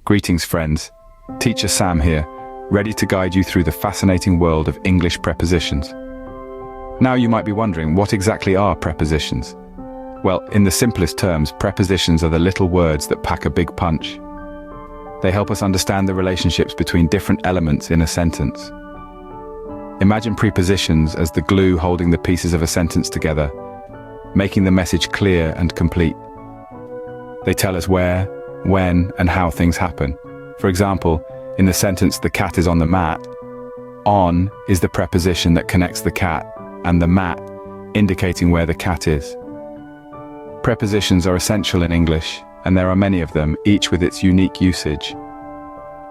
Greetings friends, Teacher Sam here, ready to guide you through the fascinating world of English prepositions. Now you might be wondering, what exactly are prepositions? Well, in the simplest terms, prepositions are the little words that pack a big punch. They help us understand the relationships between different elements in a sentence. Imagine prepositions as the glue holding the pieces of a sentence together, making the message clear and complete. They tell us where, when, and how things happen. For example, in the sentence, "the cat is on the mat," on is the preposition that connects the cat and the mat, indicating where the cat is. Prepositions are essential in English, and there are many of them, each with its unique usage.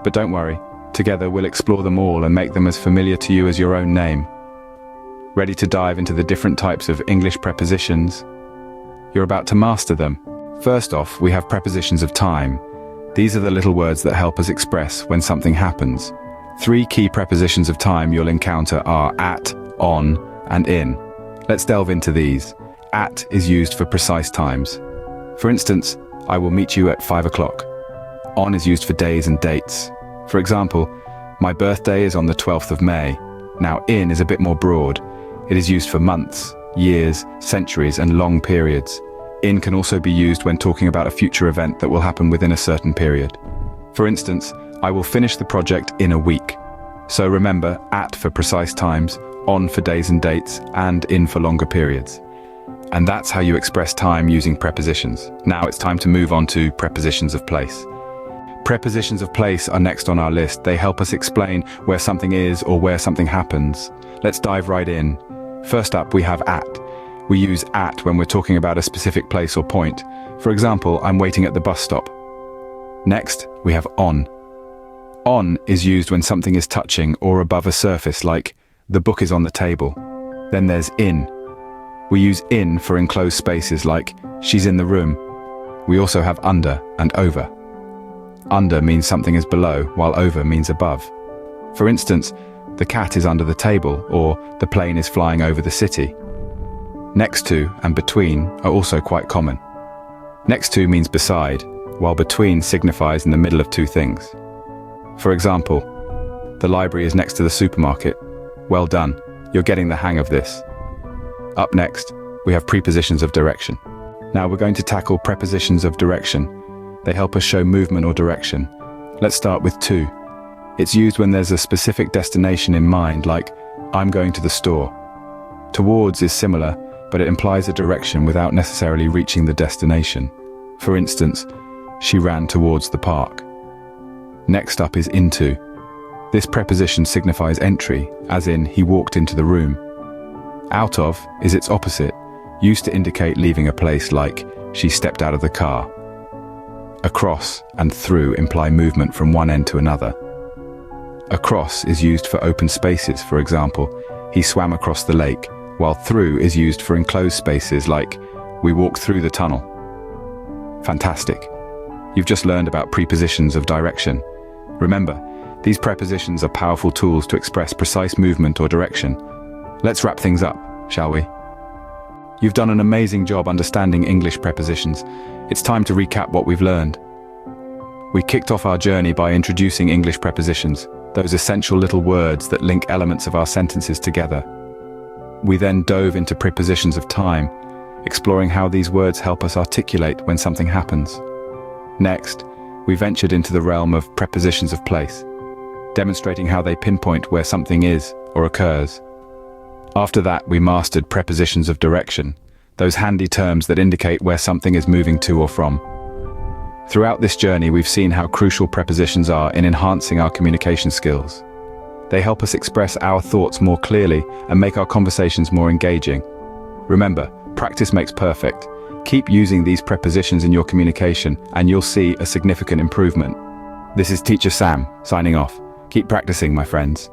But don't worry, together we'll explore them all and make them as familiar to you as your own name. Ready to dive into the different types of English prepositions? You're about to master them. First off, we have prepositions of time. These are the little words that help us express when something happens. 3 key prepositions of time you'll encounter are at, on, and in. Let's delve into these. At is used for precise times. For instance, I will meet you at 5 o'clock. On is used for days and dates. For example, my birthday is on the 12th of May. Now in is a bit more broad. It is used for months, years, centuries, and long periods. In can also be used when talking about a future event that will happen within a certain period. For instance, I will finish the project in a week. So remember, at for precise times, on for days and dates, and in for longer periods. And that's how you express time using prepositions. Now it's time to move on to prepositions of place. Prepositions of place are next on our list. They help us explain where something is or where something happens. Let's dive right in. First up, we have at. We use at when we're talking about a specific place or point. For example, I'm waiting at the bus stop. Next, we have on. On is used when something is touching or above a surface, like the book is on the table. Then there's in. We use in for enclosed spaces like she's in the room. We also have under and over. Under means something is below, while over means above. For instance, the cat is under the table, or the plane is flying over the city. Next to and between are also quite common. Next to means beside, while between signifies in the middle of two things. For example, the library is next to the supermarket. Well done, you're getting the hang of this. Up next, we have prepositions of direction. Now we're going to tackle prepositions of direction. They help us show movement or direction. Let's start with to. It's used when there's a specific destination in mind, like I'm going to the store. Towards is similar, but it implies a direction without necessarily reaching the destination. For instance, she ran towards the park. Next up is into. This preposition signifies entry, as in he walked into the room. Out of is its opposite, used to indicate leaving a place, like she stepped out of the car. Across and through imply movement from one end to another. Across is used for open spaces, for example, he swam across the lake, while through is used for enclosed spaces like we walked through the tunnel. Fantastic. You've just learned about prepositions of direction. Remember, these prepositions are powerful tools to express precise movement or direction. Let's wrap things up, shall we? You've done an amazing job understanding English prepositions. It's time to recap what we've learned. We kicked off our journey by introducing English prepositions, those essential little words that link elements of our sentences together. We then dove into prepositions of time, exploring how these words help us articulate when something happens. Next, we ventured into the realm of prepositions of place, demonstrating how they pinpoint where something is or occurs. After that, we mastered prepositions of direction, those handy terms that indicate where something is moving to or from. Throughout this journey, we've seen how crucial prepositions are in enhancing our communication skills. They help us express our thoughts more clearly and make our conversations more engaging. Remember, practice makes perfect. Keep using these prepositions in your communication and you'll see a significant improvement. This is Teacher Sam, signing off. Keep practicing, my friends.